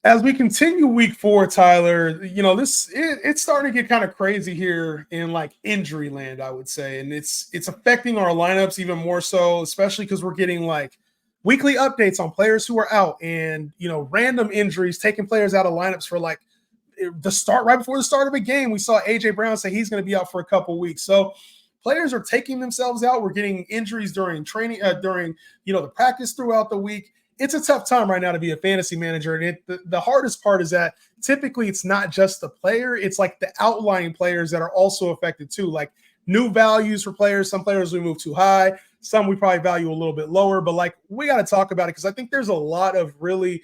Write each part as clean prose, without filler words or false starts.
As we continue week 4, Tyler, it's starting to get kind of crazy here in like injury land, I would say. And it's affecting our lineups even more so, especially because we're getting like weekly updates on players who are out and random injuries taking players out of lineups for like the start right before the start of a game. We saw AJ Brown say he's going to be out for a couple weeks. So players are taking themselves out. We're getting injuries during training, during the practice throughout the week. It's a tough time right now to be a fantasy manager. And the hardest part is that typically it's not just the player, it's like the outlying players that are also affected too. Like new values for players. Some players we move too high, some we probably value a little bit lower. But like we got to talk about it because I think there's a lot of really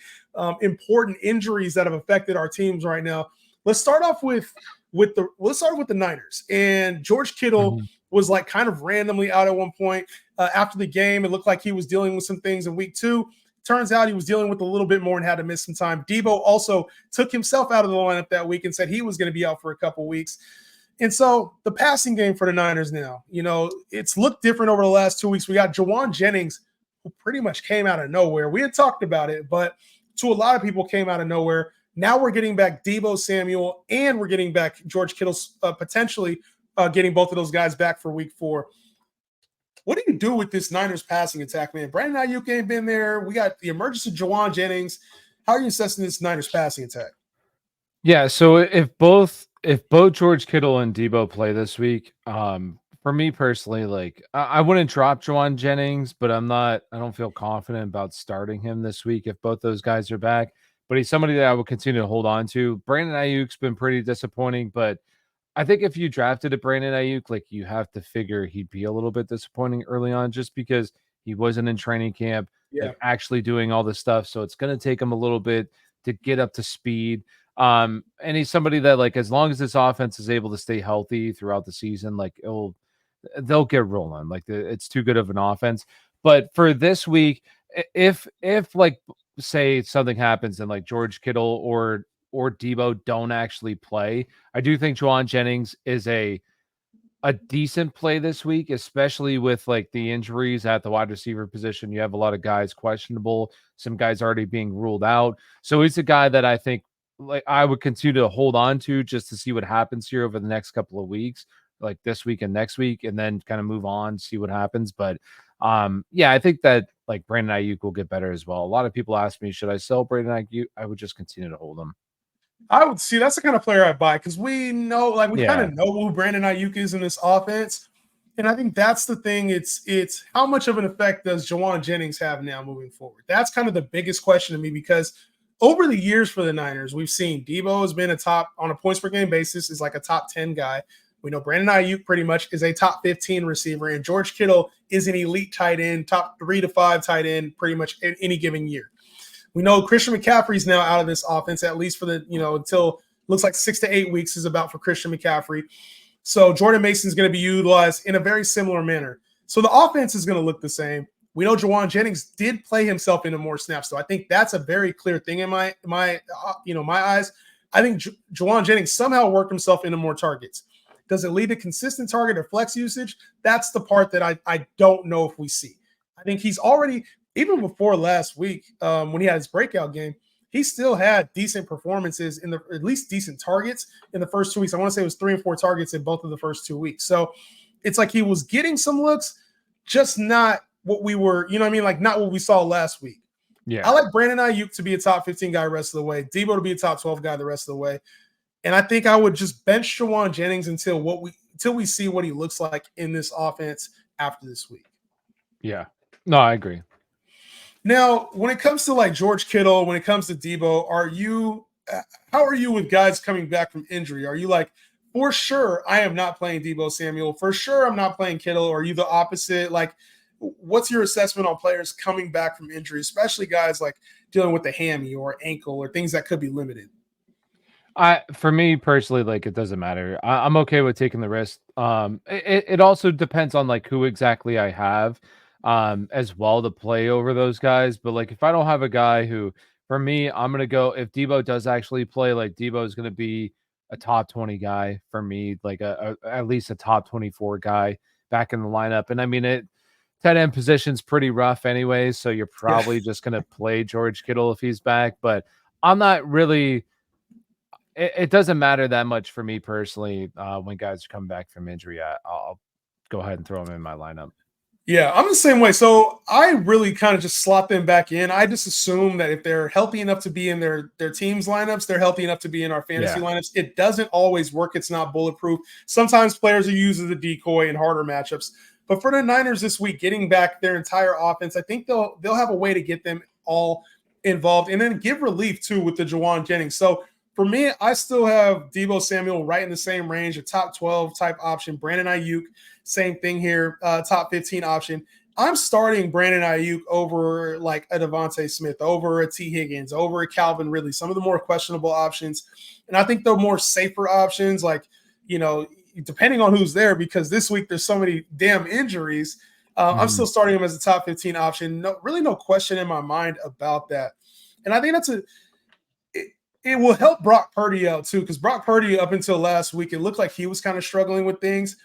important injuries that have affected our teams right now. Let's start off with the Niners and George Kittle. Mhm. Was like kind of randomly out at one point after the game. It looked like he was dealing with some things in week 2. Turns out he was dealing with a little bit more and had to miss some time. Deebo also took himself out of the lineup that week and said he was going to be out for a couple weeks. And so the passing game for the Niners now, it's looked different over the last 2 weeks. We got Jawan Jennings, who pretty much came out of nowhere. We had talked about it, but to a lot of people came out of nowhere. Now we're getting back Deebo Samuel and we're getting back George Kittle potentially getting both of those guys back for week 4. What do you do with this Niners passing attack, man? Brandon Ayuk ain't been there. We got the emergence of Jawan Jennings. How are you assessing this Niners passing attack? Yeah, so if both George Kittle and Debo play this week, for me personally, like I wouldn't drop Jawan Jennings, but I don't feel confident about starting him this week if both those guys are back. But he's somebody that I would continue to hold on to. Brandon Ayuk's been pretty disappointing, but I think if you drafted a Brandon Ayuk, like you have to figure he'd be a little bit disappointing early on just because he wasn't in training camp, Yeah. like actually doing all this stuff. So it's going to take him a little bit to get up to speed. And he's somebody that, like, as long as this offense is able to stay healthy throughout the season, like they'll get rolling. Like it's too good of an offense. But for this week, if like say something happens and like George Kittle or Debo don't actually play, I do think Juwan Jennings is a decent play this week, especially with like the injuries at the wide receiver position. You have a lot of guys questionable, some guys already being ruled out. So he's a guy that I think like I would continue to hold on to just to see what happens here over the next couple of weeks, like this week and next week, and then kind of move on, see what happens. But yeah, I think that like Brandon Ayuk will get better as well. A lot of people ask me, should I sell Brandon Ayuk? I would just continue to hold him. I would see that's the kind of player I buy because we know, like, we kind Yeah. of know who Brandon Ayuk is in this offense. And I think that's the thing. It's how much of an effect does Jawan Jennings have now moving forward? That's kind of the biggest question to me because over the years for the Niners, we've seen Deebo has been a top on a points per game basis, is like a top 10 guy. We know Brandon Ayuk pretty much is a top 15 receiver, and George Kittle is an elite tight end, top 3 to 5 tight end, pretty much in any given year. We know Christian McCaffrey's now out of this offense, at least for the, until looks like 6 to 8 weeks is about for Christian McCaffrey. So Jordan Mason's going to be utilized in a very similar manner. So the offense is going to look the same. We know Jawan Jennings did play himself into more snaps, so I think that's a very clear thing in my eyes. I think Jawan Jennings somehow worked himself into more targets. Does it lead to consistent target or flex usage? That's the part that I don't know if we see. I think he's already, even before last week, when he had his breakout game, he still had decent performances in at least decent targets in the first 2 weeks. I want to say it was 3 and 4 targets in both of the first 2 weeks. So it's like he was getting some looks, just not what we were, like not what we saw last week. I Yeah. like Brandon Ayuk to be a top 15 guy the rest of the way, Deebo to be a top 12 guy the rest of the way. And I think I would just bench Jawan Jennings until we see what he looks like in this offense after this week. Yeah. No, I agree. Now, when it comes to like George Kittle, when it comes to Deebo, how are you with guys coming back from injury? Are you like, for sure, I am not playing Deebo Samuel. For sure, I'm not playing Kittle. Or are you the opposite? Like, what's your assessment on players coming back from injury, especially guys like dealing with a hammy or ankle or things that could be limited? For me personally, like it doesn't matter. I'm okay with taking the risk. It also depends on like who exactly I have, as well to play over those guys. But like if I don't have a guy who, for me, I'm gonna go if Debo does actually play, like Debo is gonna be a top 20 guy for me, like at least a top 24 guy back in the lineup. And I mean it. Tight end position's pretty rough anyways, so you're Yeah. probably just gonna play George Kittle if he's back, but I'm not really. It doesn't matter that much for me personally when guys come back from injury. I'll go ahead and throw them in my lineup. Yeah, I'm the same way. So I really kind of just slot them back in. I just assume that if they're healthy enough to be in their team's lineups, they're healthy enough to be in our fantasy Yeah. lineups. It doesn't always work. It's not bulletproof. Sometimes players are used as a decoy in harder matchups. But for the Niners this week, getting back their entire offense, I think they'll have a way to get them all involved and then give relief too with the Juwan Jennings. So for me, I still have Deebo Samuel right in the same range, a top 12 type option. Brandon Ayuk, same thing here, top 15 option. I'm starting Brandon Ayuk over like a Devontae Smith, over a T. Higgins, over a Calvin Ridley, some of the more questionable options. And I think the more safer options, like, depending on who's there, because this week there's so many damn injuries, I'm still starting him as a top 15 option. Really no question in my mind about that. And I think it will help Brock Purdy out too, because Brock Purdy up until last week, it looked like he was kind of struggling with things.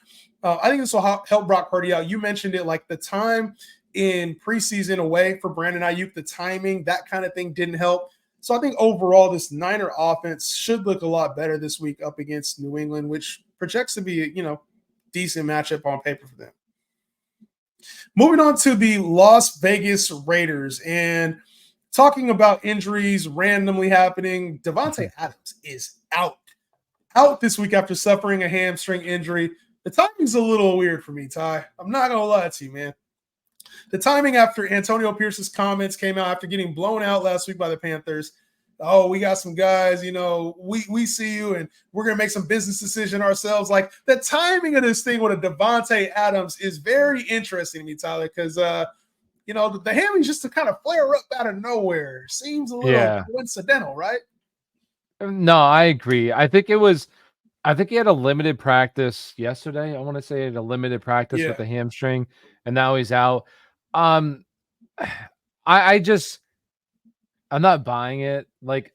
I think this will help Brock Purdy out. You mentioned it, like the time in preseason away for Brandon Ayuk, the timing, that kind of thing didn't help. So I think overall, this Niner offense should look a lot better this week up against New England, which projects to be a decent matchup on paper for them. Moving on to the Las Vegas Raiders, and talking about injuries randomly happening, Davante Adams is out this week after suffering a hamstring injury. The timing's a little weird for me, Ty. I'm not going to lie to you, man. The timing after Antonio Pierce's comments came out after getting blown out last week by the Panthers. Oh, we got some guys, we see you and we're going to make some business decision ourselves. Like the timing of this thing with a Davante Adams is very interesting to me, Tyler, because, the hammy just to kind of flare up out of nowhere seems a little coincidental, right? No, I agree. I think he had a limited practice yesterday. I want to say he had a limited practice with the hamstring, and now he's out. I'm not buying it. Like,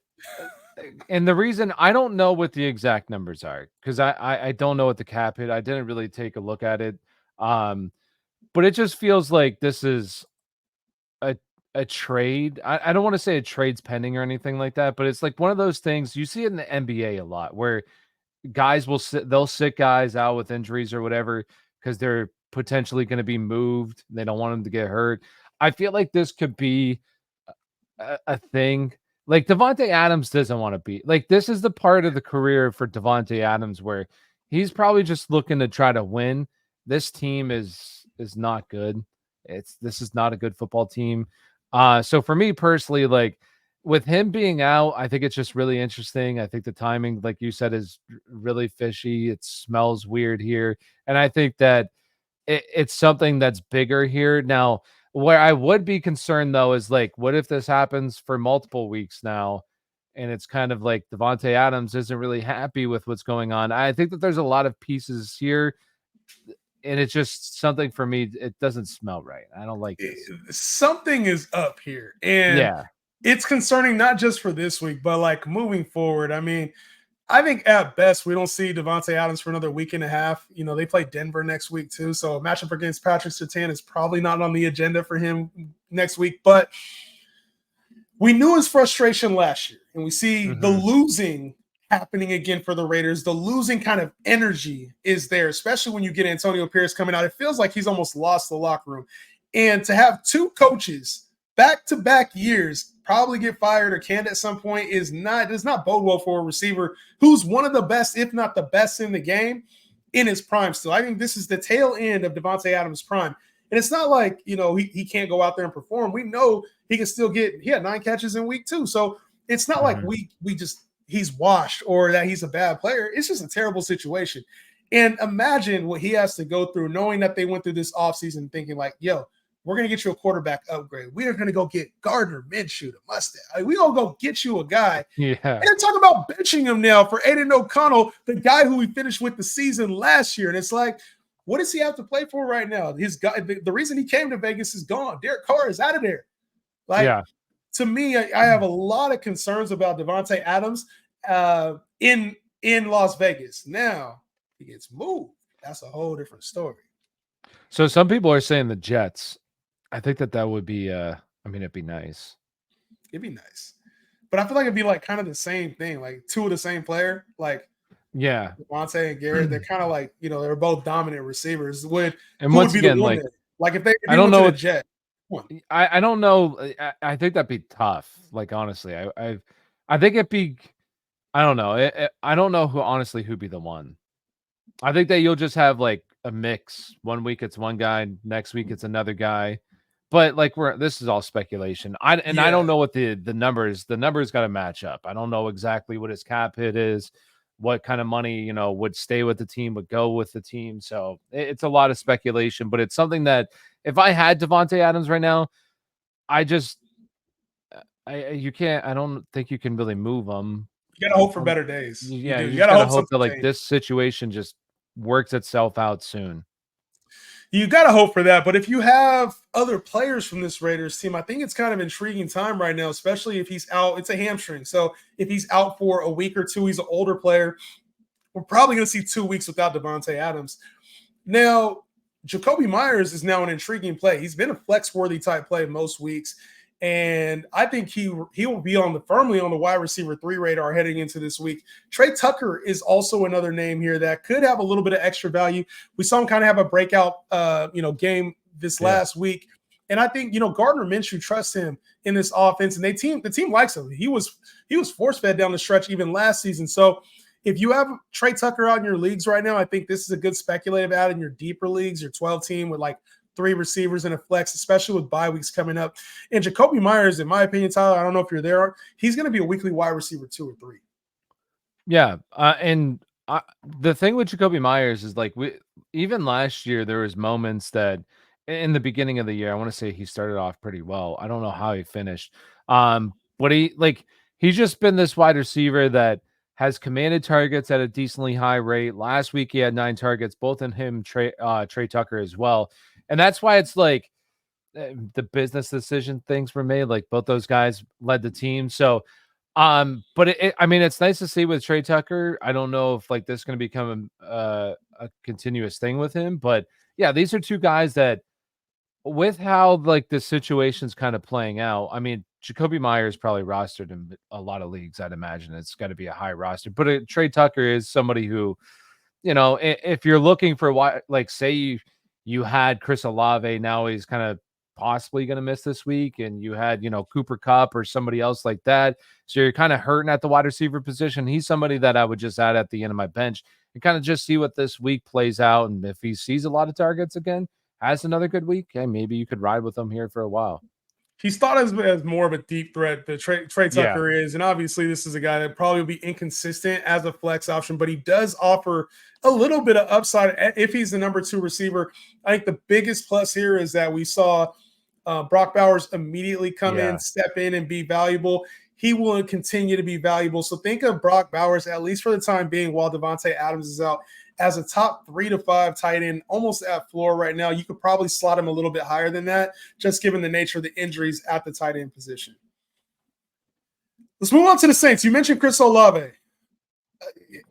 and the reason I don't know what the exact numbers are, because I don't know what the cap hit. I didn't really take a look at it. But it just feels like this is a trade. I don't want to say a trade's pending or anything like that, but it's like one of those things you see it in the NBA a lot where guys they'll sit guys out with injuries or whatever because they're potentially going to be moved. They don't want them to get hurt. I feel like this could be a thing. Like Davante Adams doesn't want to be like, this is the part of the career for Davante Adams where he's probably just looking to try to win. This team is not good. This is not a good football team. So for me personally, like with him being out, I think it's just really interesting. I think the timing, like you said, is really fishy. It smells weird here. And I think that it's something that's bigger here. Now, where I would be concerned, though, is like, what if this happens for multiple weeks now? And it's kind of like Davante Adams isn't really happy with what's going on. I think that there's a lot of pieces here. And it's just something for me. It doesn't smell right. I don't like this. Something is up here. And it's concerning not just for this week, but like moving forward. I mean, I think at best we don't see Davante Adams for another week and a half. They play Denver next week too, so a matchup against Patrick Surtain is probably not on the agenda for him next week. But we knew his frustration last year, and we see the losing happening again for the Raiders. The losing kind of energy is there, especially when you get Antonio Pierce coming out. It feels like he's almost lost the locker room, and to have two coaches back-to-back years probably get fired or canned at some point does not bode well for a receiver who's one of the best, if not the best in the game in his prime still. I think this is the tail end of Davante Adams' prime. And it's not like, he can't go out there and perform. We know he can still he had 9 catches in week 2. So it's not like he's washed or that he's a bad player. It's just a terrible situation. And imagine what he has to go through knowing that they went through this offseason thinking like, yo, we're going to get you a quarterback upgrade. We are going to go get Gardner Minshew, the mustache. Like, we going to go get you a guy. Yeah. And they're talking about benching him now for Aiden O'Connell, the guy who we finished with the season last year. And it's like, what does he have to play for right now? The reason he came to Vegas is gone. Derek Carr is out of there. Like, to me, I have a lot of concerns about Davante Adams in Las Vegas. Now, he gets moved. That's a whole different story. So some people are saying the Jets. I think that would be, it'd be nice. It'd be nice. but I feel like it'd be like kind of the same thing, like two of the same player, like Yeah. Davante and Garrett. They're kind of like, they're both dominant receivers. And Who would once be the again, one like, there? Like if I he don't went to know the what Jets, one. I don't know. I think that'd be tough. Like, honestly, I think it'd be, I don't know. I don't know who'd be the one. I think that you'll just have like a mix. One week it's one guy, next week it's another guy. But like this is all speculation. I Yeah. don't know what the numbers got to match up. I don't know exactly what his cap hit is, what kind of money, would stay with the team, would go with the team. So it's a lot of speculation, but it's something that if I had Davante Adams right now, I just you can't. I don't think you can really move him. You gotta hope for better days. You Yeah, do. you You just gotta gotta hope hope something that like changes. this situation just works itself out soon. You got to hope for that. But if you have other players from this Raiders team, I think it's kind of intriguing time right now, especially if he's out. It's a hamstring. So if he's out for a week or two, he's an older player. We're probably going to see 2 weeks without Davante Adams. Now, Jacoby Myers is now an intriguing play. He's been a flex-worthy type play most weeks. And I think he will be firmly on the wide receiver 3 radar heading into this week. Trey Tucker is also another name here that could have a little bit of extra value. We saw him kind of have a breakout game this last week. And I think, Gardner Minshew trusts him in this offense, and the team likes him. He was force-fed down the stretch even last season. So if you have Trey Tucker out in your leagues right now, I think this is a good speculative ad in your deeper leagues, your 12 team with like 3 receivers and a flex, especially with bye weeks coming up. And Jacoby Myers, in my opinion, Tyler, I don't know if you're there, he's going to be a weekly wide receiver 2 or 3. Yeah, the thing with Jacoby Myers is like even last year there was moments that in the beginning of the year, I want to say he started off pretty well. I don't know how he finished, but he's just been this wide receiver that has commanded targets at a decently high rate. Last week he had 9 targets, both in him, Trey Tucker as well, and that's why it's like the business decision things were made. Like both those guys led the team, so. But I mean, it's nice to see with Trey Tucker. I don't know if like this is going to become a continuous thing with him, but yeah, these are 2 guys that, with how like the situation's kind of playing out. I mean, Jacoby Myers probably rostered in a lot of leagues. I'd imagine it's got to be a high roster, but Trey Tucker is somebody who, if you're looking for what, like, say you had Chris Olave, now he's kind of possibly going to miss this week, and you had Cooper Kupp or somebody else like that, so you're kind of hurting at the wide receiver position. He's somebody that I would just add at the end of my bench and kind of just see what this week plays out, and if he sees a lot of targets again, has another good week, hey, maybe you could ride with him here for a while. He's thought as more of a deep threat that Trey Yeah. Tucker is. And obviously, this is a guy that probably will be inconsistent as a flex option, but he does offer a little bit of upside if he's the number 2 receiver. I think the biggest plus here is that we saw Brock Bowers immediately come in, step in, and be valuable. He will continue to be valuable. So think of Brock Bowers, at least for the time being, while Davante Adams is out, as a top 3 to 5 tight end, almost at floor right now. You could probably slot him a little bit higher than that, just given the nature of the injuries at the tight end position. Let's move on to the Saints. You mentioned Chris Olave.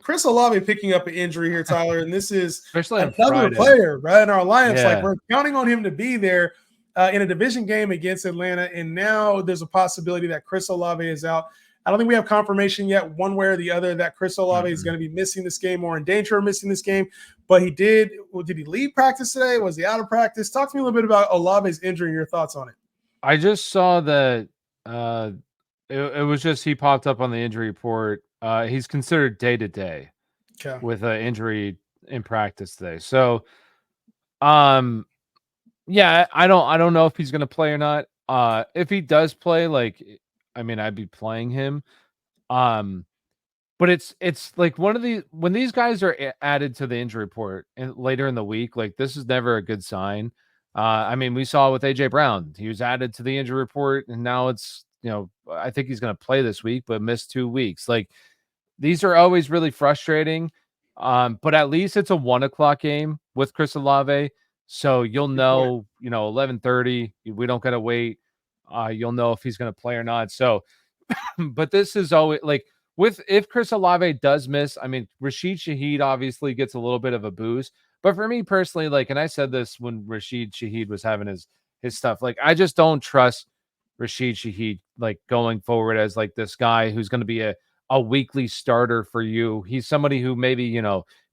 Chris Olave picking up an injury here, Tyler, and this is another player, right, in our lineups. Yeah. Like, we're counting on him to be there in a division game against Atlanta, and now there's a possibility that Chris Olave is out. I don't think we have confirmation yet, one way or the other, that Chris Olave is going to be missing this game or in danger of missing this game. But he did. Did he leave practice today? Was he out of practice? Talk to me a little bit about Olave's injury and your thoughts on it. I just saw that it was just he popped up on the injury report. He's considered day-to-day with an injury in practice today. So, yeah, I don't know if he's going to play or not. If he does play, like, I mean, I'd be playing him. But it's like when these guys are added to the injury report and later in the week, like, this is never a good sign. I mean, we saw with AJ Brown, he was added to the injury report, and now it's, I think he's going to play this week, but missed 2 weeks. Like, these are always really frustrating. But at least it's a 1:00 game with Chris Olave. So you'll know, 11:30, we don't got to wait. You'll know if he's going to play or not. So, but this is always like if Chris Olave does miss, I mean, Rashid Shaheed obviously gets a little bit of a boost. But for me personally, like, and I said this when Rashid Shaheed was having his stuff, like, I just don't trust Rashid Shaheed like going forward as like this guy who's going to be a weekly starter for you. He's somebody who maybe,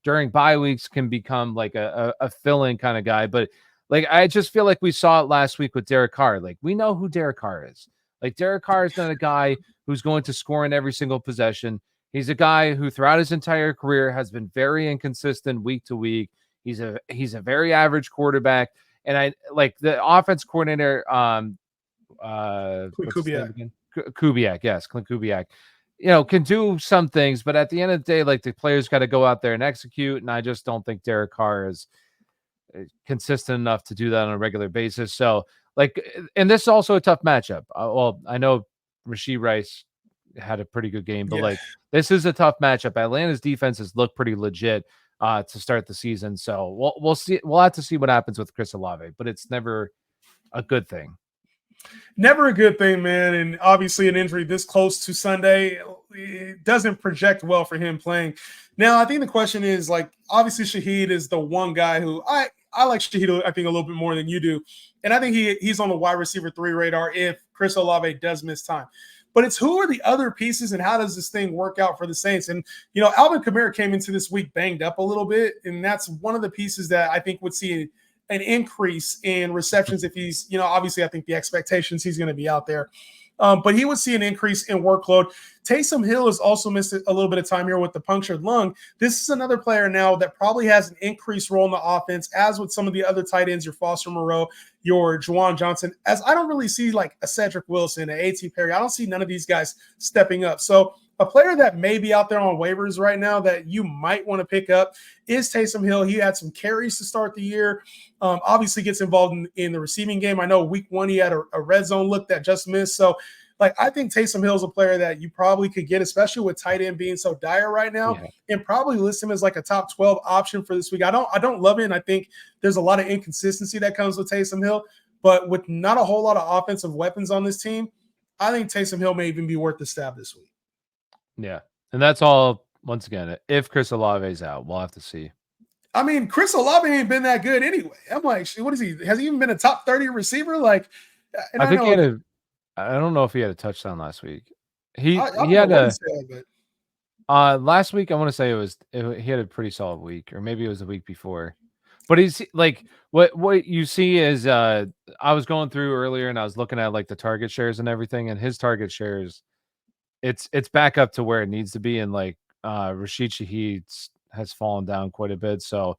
during bye weeks can become like a fill-in kind of guy. But like I just feel like we saw it last week with Derek Carr. Like we know who Derek Carr is. Like Derek Carr is not a guy who's going to score in every single possession. He's a guy who throughout his entire career has been very inconsistent week to week. He's a very average quarterback. And I like the offense coordinator, what's his name Kubiak. again? Kubiak, yes, Clint Kubiak. Can do some things, but at the end of the day, like the players got to go out there and execute. And I just don't think Derek Carr is consistent enough to do that on a regular basis. So, like, and this is also a tough matchup. Well, I know Rashee Rice had a pretty good game, but Yeah. like, this is a tough matchup. Atlanta's defenses look pretty legit to start the season. So we'll see. We'll have to see what happens with Chris Olave, but it's never a good thing. Never a good thing, man. And obviously, an injury this close to Sunday, it doesn't project well for him playing. Now, I think the question is like, obviously, Shaheed is the one guy who I like Shaheed, I think, a little bit more than you do. And I think he's on the wide receiver 3 radar if Chris Olave does miss time. But it's who are the other pieces and how does this thing work out for the Saints? And, Alvin Kamara came into this week banged up a little bit. And that's one of the pieces that I think would see an increase in receptions if he's, obviously I think the expectations he's going to be out there. But he would see an increase in workload. Taysom Hill has also missed a little bit of time here with the punctured lung. This is another player now that probably has an increased role in the offense, as with some of the other tight ends, your Foster Moreau, your Juwan Johnson, as I don't really see like a Cedric Wilson, a A.T. Perry. I don't see none of these guys stepping up. So a player that may be out there on waivers right now that you might want to pick up is Taysom Hill. He had some carries to start the year. Obviously gets involved in the receiving game. I know week 1 he had a red zone look that just missed. So, like, I think Taysom Hill is a player that you probably could get, especially with tight end being so dire right now, and probably list him as like a top 12 option for this week. I don't love it, and I think there's a lot of inconsistency that comes with Taysom Hill. But with not a whole lot of offensive weapons on this team, I think Taysom Hill may even be worth the stab this week. Yeah. And that's all, once again, if Chris Olave's out, we'll have to see. I mean, Chris Olave ain't been that good anyway. I'm like, what is he? Has he even been a top 30 receiver? Like, and I think know I don't know if he had a touchdown last week. He don't had know what he said, but last week I want to say he had a pretty solid week, or maybe it was the week before. But he's like what you see is I was going through earlier and I was looking at like the target shares and everything, and his target shares it's back up to where it needs to be, and like Rashid Shaheed has fallen down quite a bit. So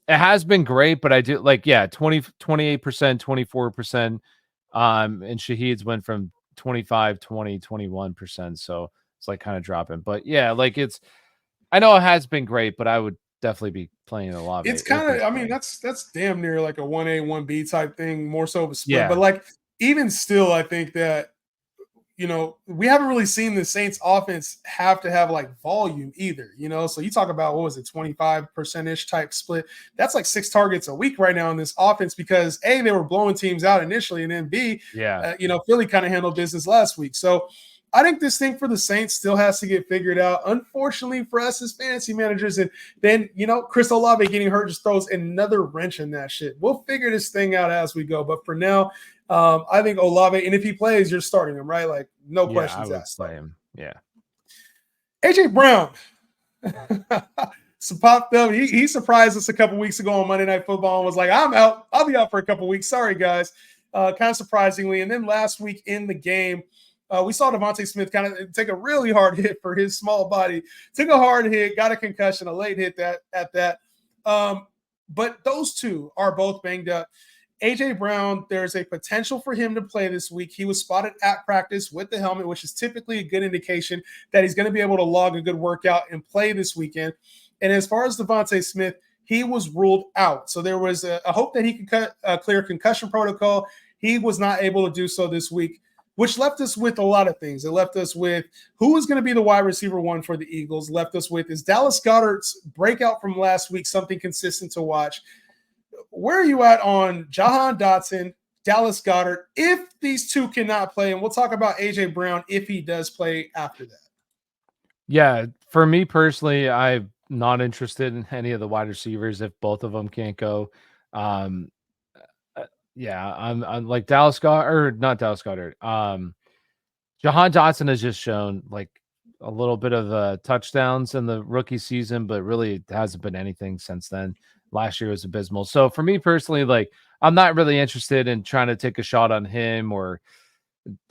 it has been great, but I do like 28%, 24%. And Shaheed's went from 25, 20, 21%. So it's like kind of dropping. But yeah, like I know it has been great, but I would definitely be playing a lot of it's it. kind of, I mean, that's damn near like a 1A, 1B type thing, more so of a split. Yeah. But like, even still, I think that, we haven't really seen the Saints offense have to have like volume either, So you talk about, what was it, 25%-ish type split. That's like 6 targets a week right now in this offense because A, they were blowing teams out initially, and then B, Philly kind of handled business last week. So I think this thing for the Saints still has to get figured out. Unfortunately for us as fantasy managers, and then, Chris Olave getting hurt just throws another wrench in that shit. We'll figure this thing out as we go. But for now, I think Olave, and if he plays, you're starting him, right? Like, no questions asked. Play him. Yeah. AJ Brown. So popped up. He surprised us a couple weeks ago on Monday Night Football and was like, I'm out. I'll be out for a couple weeks. Sorry, guys. Kind of surprisingly. And then last week in the game, we saw Davante Smith kind of take a really hard hit for his small body. Took a hard hit, got a concussion, a late hit at that. But those two are both banged up. AJ Brown, there's a potential for him to play this week. He was spotted at practice with the helmet, which is typically a good indication that he's going to be able to log a good workout and play this weekend. And as far as Davante Smith, he was ruled out. So there was a hope that he could clear concussion protocol. He was not able to do so this week, which left us with a lot of things. It left us with who is going to be the wide receiver 1 for the Eagles. Left us with, is Dallas Goedert's breakout from last week something consistent to watch? Where are you at on Jahan Dotson, Dallas Goedert, if these two cannot play? And we'll talk about AJ Brown if he does play after that. Yeah, for me personally, I'm not interested in any of the wide receivers if both of them can't go. Yeah, I'm like Dallas Goddard, or not Dallas Goddard. Jahan Dotson has just shown like a little bit of touchdowns in the rookie season, but really it hasn't been anything since then. Last year was abysmal. So for me personally, like I'm not really interested in trying to take a shot on him or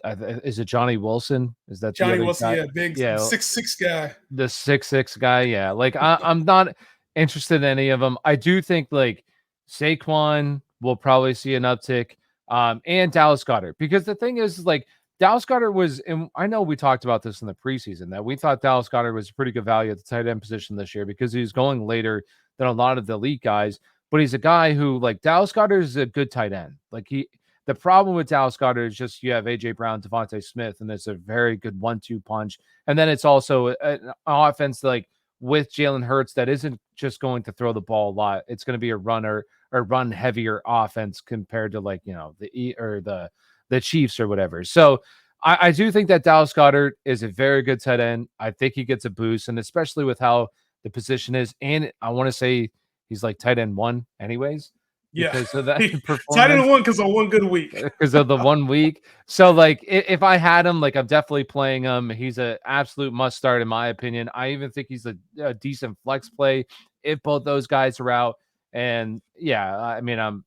is it Johnny Wilson? Is that the Johnny other Wilson, guy? yeah, big Yeah, 6'6" guy. the 6'6" guy. Yeah, like I'm not interested in any of them. I do think like Saquon will probably see an uptick, and Dallas Goddard, because the thing is like Dallas Goddard was, and I know we talked about this in the preseason that we thought Dallas Goddard was a pretty good value at the tight end position this year because he was going later than a lot of the elite guys. But he's a guy who like Dallas Goddard is a good tight end. Like the problem with Dallas Goddard is just you have AJ Brown, Devontae Smith, and it's a very good 1-2 punch. And then it's also an offense like with Jalen Hurts that isn't just going to throw the ball a lot. It's going to be a runner or run heavier offense compared to like, the Chiefs or whatever. So I do think that Dallas Goddard is a very good tight end. I think he gets a boost, and especially with how the position is. And I want to say he's like tight end 1 anyways Yeah. because of that Tight performance. end 1 because of one good week. Because of the 1 week. So like if I had him, like I'm definitely playing him. He's an absolute must start in my opinion. I even think he's a decent flex play if both those guys are out. And yeah, I mean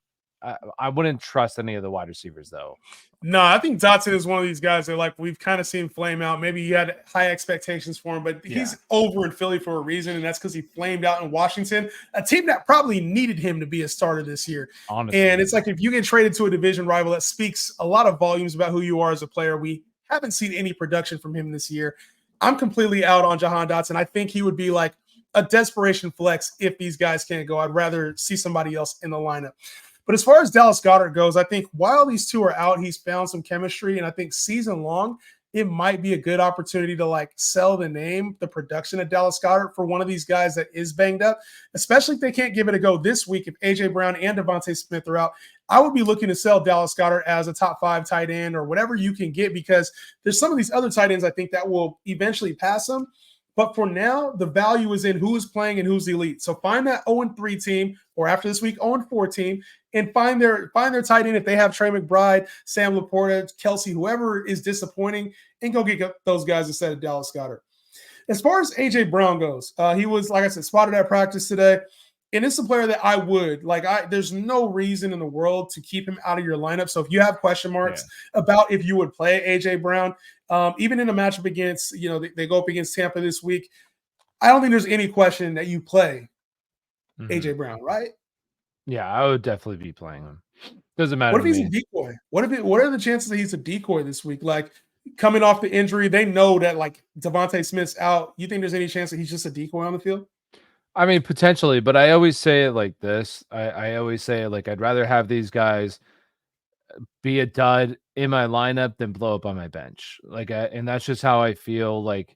I wouldn't trust any of the wide receivers though. No, I think Dotson is one of these guys that like we've kind of seen flame out. Maybe you had high expectations for him, but he's over in Philly for a reason, and that's because he flamed out in Washington, a team that probably needed him to be a starter this year. Honestly. And it's like if you get traded to a division rival, that speaks a lot of volumes about who you are as a player. We haven't seen any production from him this year. I'm completely out on Jahan Dotson. I think he would be like a desperation flex if these guys can't go. I'd rather see somebody else in the lineup. But as far as Dallas Goedert goes, I think while these two are out, he's found some chemistry. And I think season long, it might be a good opportunity to like sell the name, the production of Dallas Goedert for one of these guys that is banged up, especially if they can't give it a go this week. If AJ Brown and Devontae Smith are out, I would be looking to sell Dallas Goedert as a top 5 tight end or whatever you can get, because there's some of these other tight ends I think that will eventually pass him. But for now, the value is in who's playing and who's elite. So find that 0-3 team, or after this week, 0-4 team, and find their tight end if they have Trey McBride, Sam Laporta, Kelce, whoever is disappointing, and go get those guys instead of Dallas Goedert. As far as A.J. Brown goes, he was, like I said, spotted at practice today. And it's a player that I would there's no reason in the world to keep him out of your lineup. So if you have question marks about if you would play AJ Brown, even in a matchup against, they go up against Tampa this week, I don't think there's any question that you play AJ Brown, right? Yeah, I would definitely be playing him. Doesn't matter. What if he's a decoy? What are the chances that he's a decoy this week? Like coming off the injury, they know that like Devontae Smith's out. You think there's any chance that he's just a decoy on the field? I mean, potentially, but I always say it like this. I always say like I'd rather have these guys be a dud in my lineup than blow up on my bench. And that's just how I feel. Like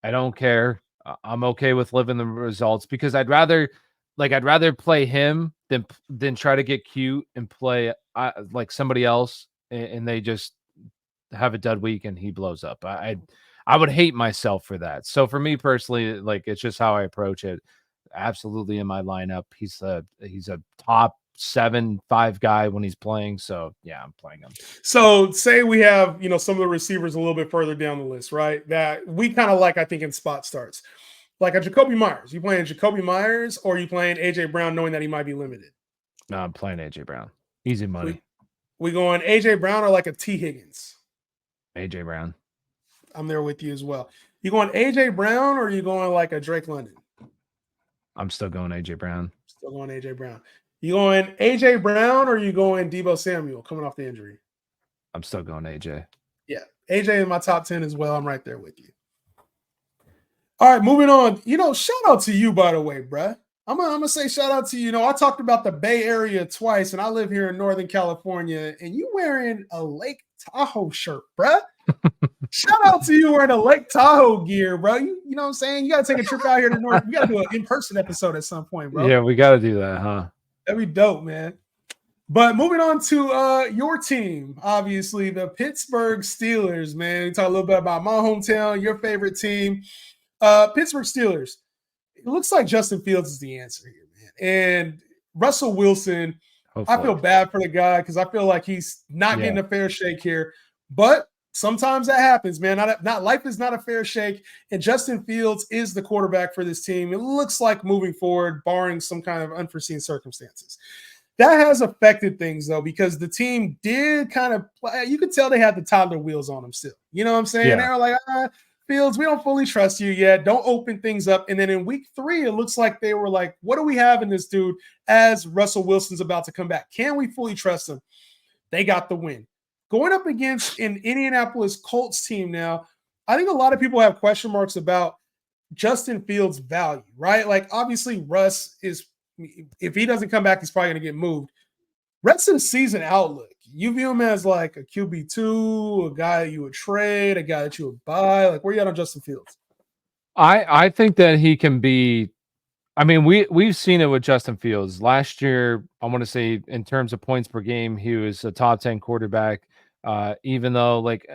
I don't care. I'm okay with living the results because I'd rather play him than try to get cute and play like somebody else and they just have a dud week and he blows up. I would hate myself for that. So for me personally, like it's just how I approach it. Absolutely in my lineup. He's a top 7-5 guy when he's playing. So yeah, I'm playing him. So say we have, some of the receivers a little bit further down the list, right? That we kind of like, I think, in spot starts. Like a Jacoby Myers. You playing Jacoby Myers or you playing AJ Brown knowing that he might be limited? No, I'm playing AJ Brown. Easy money. We going AJ Brown or like a T Higgins? AJ Brown. I'm there with you as well. You going AJ Brown or you going like a Drake London? I'm still going AJ Brown. Still going AJ Brown. You going AJ Brown or you going Deebo Samuel coming off the injury? I'm still going AJ. Yeah. AJ in my top 10 as well. I'm right there with you. All right, moving on. Shout out to you, by the way, bruh. I'm gonna say shout out to you. I talked about the Bay Area twice, and I live here in Northern California, and you wearing a Lake Tahoe shirt, bruh. Shout out to you wearing a Lake Tahoe gear, bro. You know what I'm saying? You got to take a trip out here to North. We got to do an in-person episode at some point, bro. Yeah, we got to do that, huh? That'd be dope, man. But moving on to your team, obviously, the Pittsburgh Steelers, man. We talk a little bit about my hometown, your favorite team. Pittsburgh Steelers. It looks like Justin Fields is the answer here, man. And Russell Wilson, I Hopefully. feel bad for the guy because I feel like he's not Yeah. getting a fair shake here. But sometimes that happens, man. Not life is not a fair shake. And Justin Fields is the quarterback for this team. It looks like moving forward, barring some kind of unforeseen circumstances. That has affected things though, because the team did kind of play. You could tell they had the toddler wheels on them still. You know what I'm saying? They Yeah. were like, Fields, we don't fully trust you yet. Don't open things up. And then in week 3, it looks like they were like, what do we have in this dude as Russell Wilson's about to come back? Can we fully trust him? They got the win. Going up against an Indianapolis Colts team now, I think a lot of people have question marks about Justin Fields' value, right? Like, obviously, Russ is, if he doesn't come back, he's probably going to get moved. Rest of the season outlook, you view him as like a QB2, a guy you would trade, a guy that you would buy. Like, where you at on Justin Fields? I think that he can be. I mean, we've seen it with Justin Fields last year. I want to say in terms of points per game, he was a top 10 quarterback. Even though, like,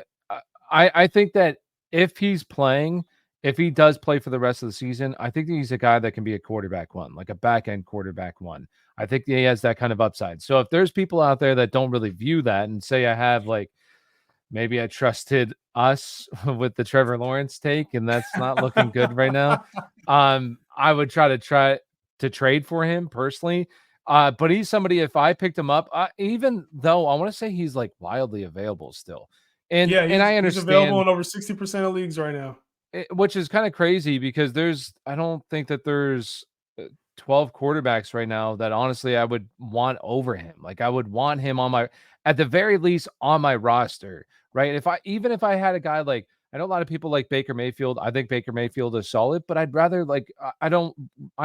I think that if he's playing, if he does play for the rest of the season, I think that he's a guy that can be a quarterback one, like a back end quarterback one. I think he has that kind of upside. So if there's people out there that don't really view that and say I have like maybe I trusted us with the Trevor Lawrence take, and that's not looking good right now. I would try to trade for him personally. But he's somebody, if I picked him up, even though I want to say he's like wildly available still. Yeah, And I he's available understand in over 60% of leagues right now. which is kind of crazy because I don't think that there's 12 quarterbacks right now that honestly I would want over him. Like I would want him on my, at the very least on my roster, right? Even if I had a guy like, I know a lot of people like Baker Mayfield. I think Baker Mayfield is solid, but I'd rather like, I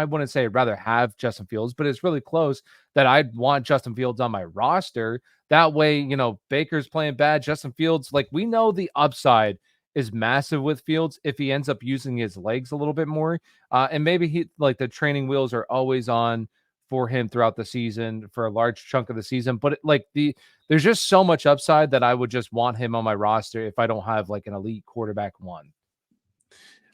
wouldn't say I'd rather have Justin Fields, but it's really close that I'd want Justin Fields on my roster. That way, Baker's playing bad. Justin Fields, like we know the upside is massive with Fields if he ends up using his legs a little bit more. And maybe he like the training wheels are always on for him throughout the season for a large chunk of the season. But there's just so much upside that I would just want him on my roster if I don't have like an elite quarterback one.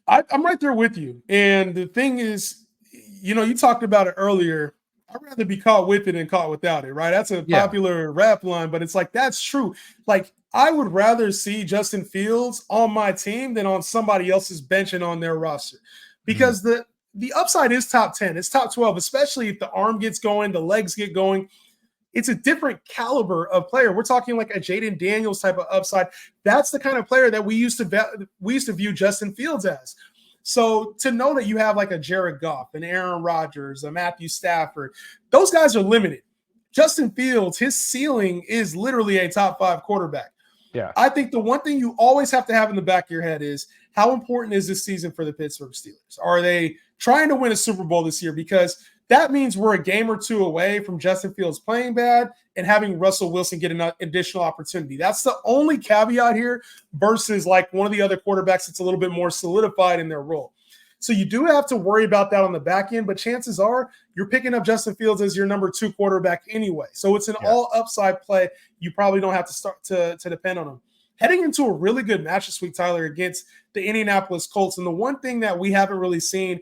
I'm right there with you. And the thing is, you talked about it earlier. I'd rather be caught with it than caught without it, right? That's a popular rap line, but it's like, that's true. Like, I would rather see Justin Fields on my team than on somebody else's bench and on their roster because the upside is top 10. It's top 12, especially if the arm gets going, the legs get going. It's a different caliber of player. We're talking like a Jaden Daniels type of upside. That's the kind of player that we used to view Justin Fields as. So to know that you have like a Jared Goff, an Aaron Rodgers, a Matthew Stafford, those guys are limited. Justin Fields, his ceiling is literally a top 5 quarterback. Yeah. I think the one thing you always have to have in the back of your head is how important is this season for the Pittsburgh Steelers? Are they trying to win a Super Bowl this year? Because that means we're a game or two away from Justin Fields playing bad and having Russell Wilson get an additional opportunity. That's the only caveat here versus like one of the other quarterbacks that's a little bit more solidified in their role. So you do have to worry about that on the back end, but chances are you're picking up Justin Fields as your number 2 quarterback anyway. So it's an all upside play. You probably don't have to start to depend on him. Heading into a really good match this week, Tyler, against the Indianapolis Colts. And the one thing that we haven't really seen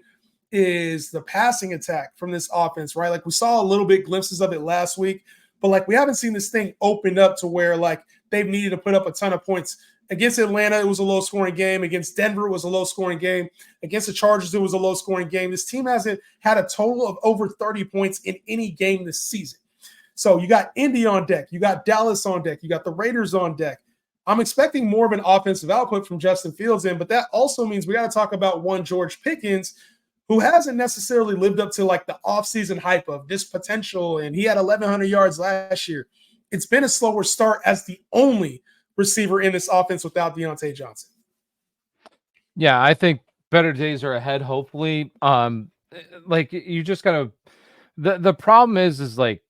is the passing attack from this offense, right? Like we saw a little bit glimpses of it last week, but like we haven't seen this thing opened up to where like they've needed to put up a ton of points. Against Atlanta, it was a low-scoring game. Against Denver, it was a low-scoring game. Against the Chargers, it was a low-scoring game. This team hasn't had a total of over 30 points in any game this season. So you got Indy on deck. You got Dallas on deck. You got the Raiders on deck. I'm expecting more of an offensive output from Justin Fields but that also means we got to talk about one George Pickens, who hasn't necessarily lived up to like the offseason hype of this potential, and he had 1,100 yards last year. It's been a slower start as the only receiver in this offense without Deontay Johnson. Yeah, I think better days are ahead, hopefully. Like you just gotta the problem is like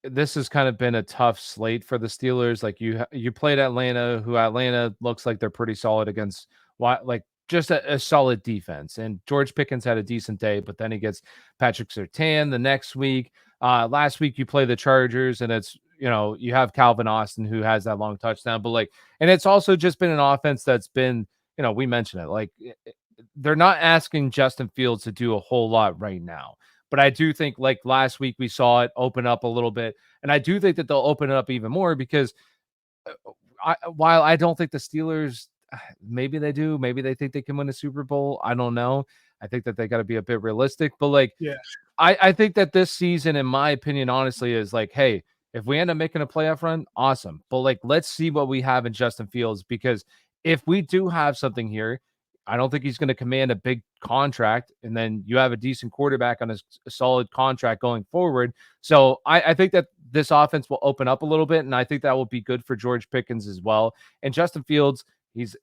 this has kind of been a tough slate for the Steelers. Like you played Atlanta looks like they're pretty solid against like just a solid defense. And George Pickens had a decent day, but then he gets Patrick Surtain the next week. Last week you play the Chargers, and it's you have Calvin Austin who has that long touchdown, but and it's also just been an offense that's been, we mentioned it, like they're not asking Justin Fields to do a whole lot right now, But I do think, like last week, we saw it open up a little bit. And I do think that they'll open it up even more because while I don't think the Steelers, maybe they do, maybe they think they can win a Super Bowl. I don't know. I think that they got to be a bit realistic. But like, Yeah. I think that this season, in my opinion, honestly, is like, hey, if we end up making a playoff run, awesome. But like, let's see what we have in Justin Fields, because if we do have something here, I don't think he's going to command a big contract, and then you have a decent quarterback on a solid contract going forward. So I think that this offense will open up a little bit, and I think that will be good for George Pickens as well. And Justin Fields,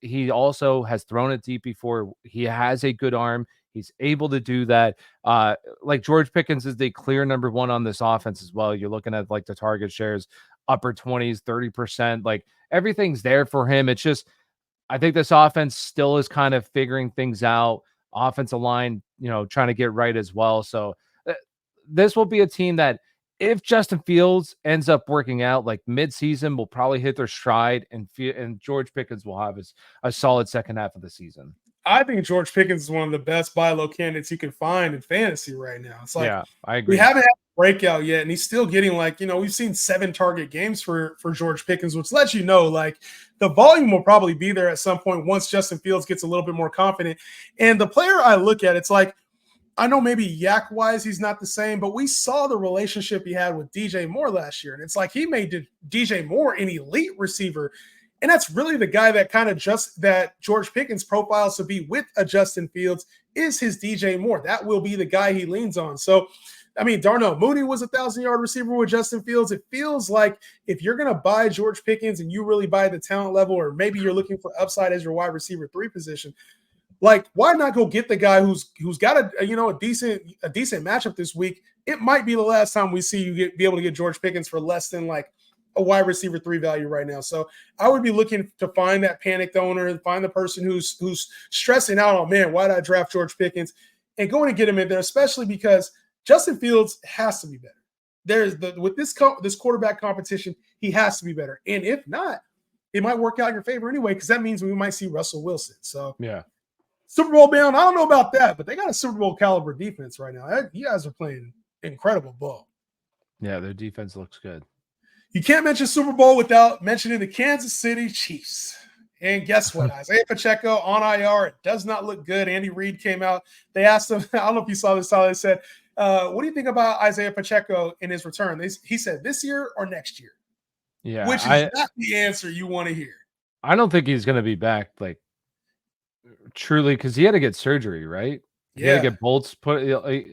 he also has thrown it deep before. He has a good arm. He's able to do that. Like George Pickens is the clear number one on this offense as well. You're looking at like the target shares, upper 20s, 30%. Like everything's there for him. It's just, I think this offense still is kind of figuring things out. Offensive line, trying to get right as well. So this will be a team that, if Justin Fields ends up working out, like mid-season, will probably hit their stride, and George Pickens will have a solid second half of the season. I think George Pickens is one of the best buy low candidates you can find in fantasy right now. It's like, yeah, I agree. We haven't had a breakout yet, and he's still getting we've seen 7 target games for George Pickens, which lets you know like the volume will probably be there at some point once Justin Fields gets a little bit more confident. And the player I look at, it's like, I know maybe yak wise he's not the same, but we saw the relationship he had with DJ Moore last year, and it's like he made DJ Moore an elite receiver. And that's really the guy that kind of that George Pickens profiles to be with a Justin Fields is his DJ Moore. That will be the guy he leans on. So, I mean, Darnell Mooney was a 1,000-yard receiver with Justin Fields. It feels like if you're going to buy George Pickens and you really buy the talent level, or maybe you're looking for upside as your wide receiver 3 position, like, why not go get the guy who's got a decent matchup this week? It might be the last time we see you be able to get George Pickens for less than like a wide receiver 3 value right now. So I would be looking to find that panicked owner, find the person who's stressing out on, man, why did I draft George Pickens, and going to get him in there, especially because Justin Fields has to be better. With this quarterback competition, he has to be better. And if not, it might work out in your favor anyway, because that means we might see Russell Wilson. So yeah. Super Bowl bound, I don't know about that, but they got a Super Bowl caliber defense right now. You guys are playing incredible ball. Yeah, their defense looks good. You can't mention Super Bowl without mentioning the Kansas City Chiefs. And guess what? Isaiah Pacheco on IR. It does not look good. Andy Reid came out. They asked him, I don't know if you saw this, Tyler. They said, what do you think about Isaiah Pacheco in his return? He said, this year or next year? Yeah. Which is not the answer you want to hear. I don't think he's going to be back, like, truly, because he had to get surgery, right? Yeah. He had to get bolts put.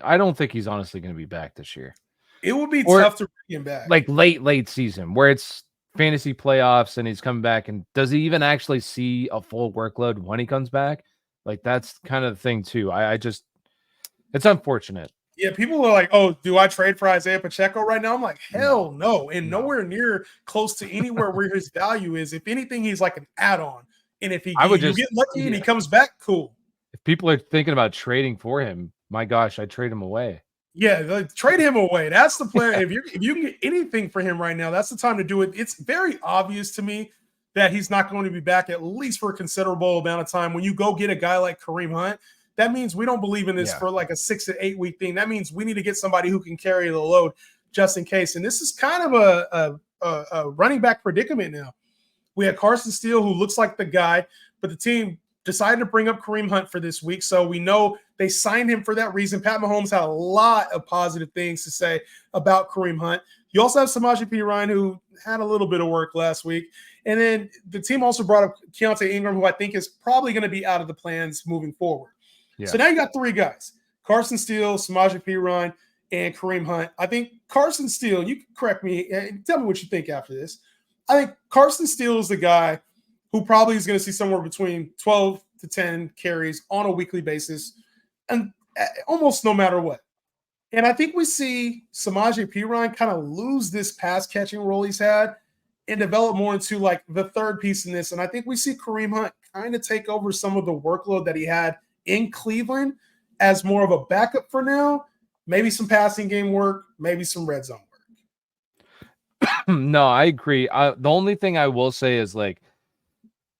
I don't think he's honestly going to be back this year. It would be tough to bring him back. Like late season, where it's fantasy playoffs and he's coming back. And does he even actually see a full workload when he comes back? Like, that's kind of the thing, too. I just, it's unfortunate. Yeah, people are like, oh, do I trade for Isaiah Pacheco right now? I'm like, hell no. And nowhere near close to anywhere where his value is. If anything, he's like an add-on. And if you get lucky and he comes back, cool. If people are thinking about trading for him, my gosh, I'd trade him away. Yeah, trade him away. That's the player. If you can get anything for him right now, that's the time to do it. It's very obvious to me that he's not going to be back at least for a considerable amount of time. When you go get a guy like Kareem Hunt, that means we don't believe in this for like a 6 to 8 week thing. That means we need to get somebody who can carry the load just in case. And this is kind of a running back predicament now. We had Carson Steele, who looks like the guy, but the team decided to bring up Kareem Hunt for this week. So we know they signed him for that reason. Pat Mahomes had a lot of positive things to say about Kareem Hunt. You also have Samaje Perine, who had a little bit of work last week. And then the team also brought up Keontae Ingram, who I think is probably going to be out of the plans moving forward. Yeah. So now you got 3 guys: Carson Steele, Samaje Perine, and Kareem Hunt. I think Carson Steele, you can correct me and tell me what you think after this. I think Carson Steele is the guy who probably is going to see somewhere between 12 to 10 carries on a weekly basis, and almost no matter what. And I think we see Samaje Perine kind of lose this pass catching role he's had and develop more into like the third piece in this. And I think we see Kareem Hunt kind of take over some of the workload that he had in Cleveland as more of a backup for now. Maybe some passing game work, maybe some red zone work. No, I agree. The only thing I will say is, like,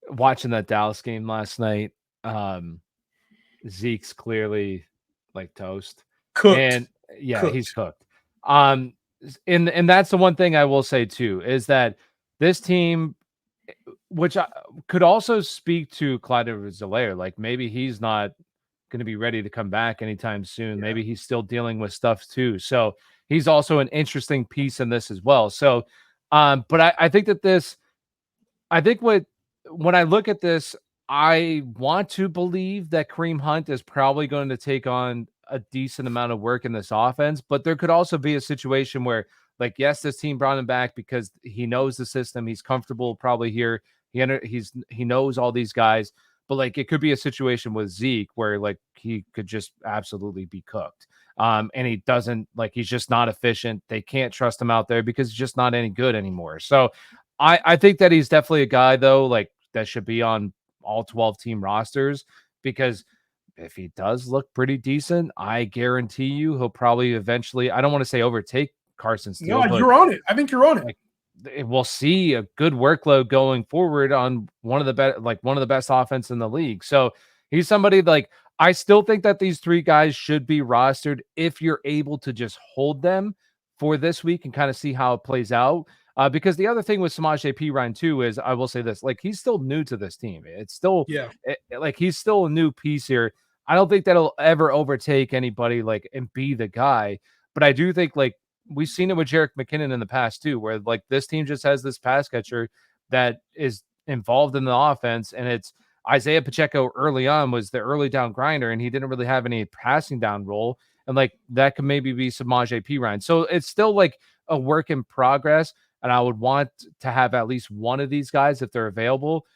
watching that Dallas game last night, Zeke's clearly like toast. Cooked. Yeah, he's Cooked. cooked. Um, and that's the one thing I will say too is that this team, which could also speak to Clyde Edwards-Helaire, like maybe he's not going to be ready to come back anytime soon. Yeah. Maybe he's still dealing with stuff too. So he's also an interesting piece in this as well. So, but I think that I think when I look at this, I want to believe that Kareem Hunt is probably going to take on a decent amount of work in this offense, but there could also be a situation where, like, yes, this team brought him back because he knows the system, he's comfortable probably here, he knows all these guys, but like it could be a situation with Zeke where like he could just absolutely be cooked. And he doesn't like he's just not efficient. They can't trust him out there because he's just not any good anymore. So I think that he's definitely a guy though, like that should be on all 12 team rosters because if he does look pretty decent, I guarantee you he'll probably eventually, I don't want to say overtake Carson Steele, No, but you're on it. I think you're on it. like we'll see a good workload going forward on one of the best, like one of the best offense in the league. So he's somebody like I still think that these three guys should be rostered if you're able to just hold them for this week and kind of see how it plays out. Because the other thing with Samaje Perine too is I will say this: like he's still new to this team. It's still Yeah. like he's still a new piece here. I don't think that'll ever overtake anybody like and be the guy. But I do think like we've seen it with Jerick McKinnon in the past too, where like this team just has this pass catcher that is involved in the offense, and it's Isaiah Pacheco early on was the early down grinder, and he didn't really have any passing down role, and like that could maybe be Samaje Perine. So it's still like a work in progress, and I would want to have at least one of these guys if they're available.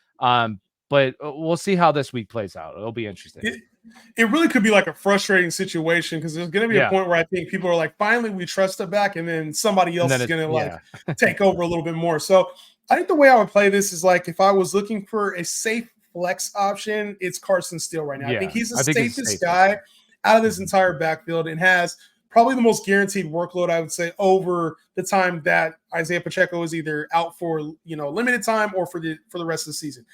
But we'll see how this week plays out. It'll be interesting. It really could be like a frustrating situation because there's going to be a Yeah. point where I think people are like, finally, we trust it back, and then somebody else is going to like take over a little bit more. So I think the way I would play this is like if I was looking for a safe flex option, it's Carson Steele right now. I think he's the safest guy out of this entire backfield and has probably the most guaranteed workload, I would say, over the time that Isaiah Pacheco is either out for limited time or for the rest of the season.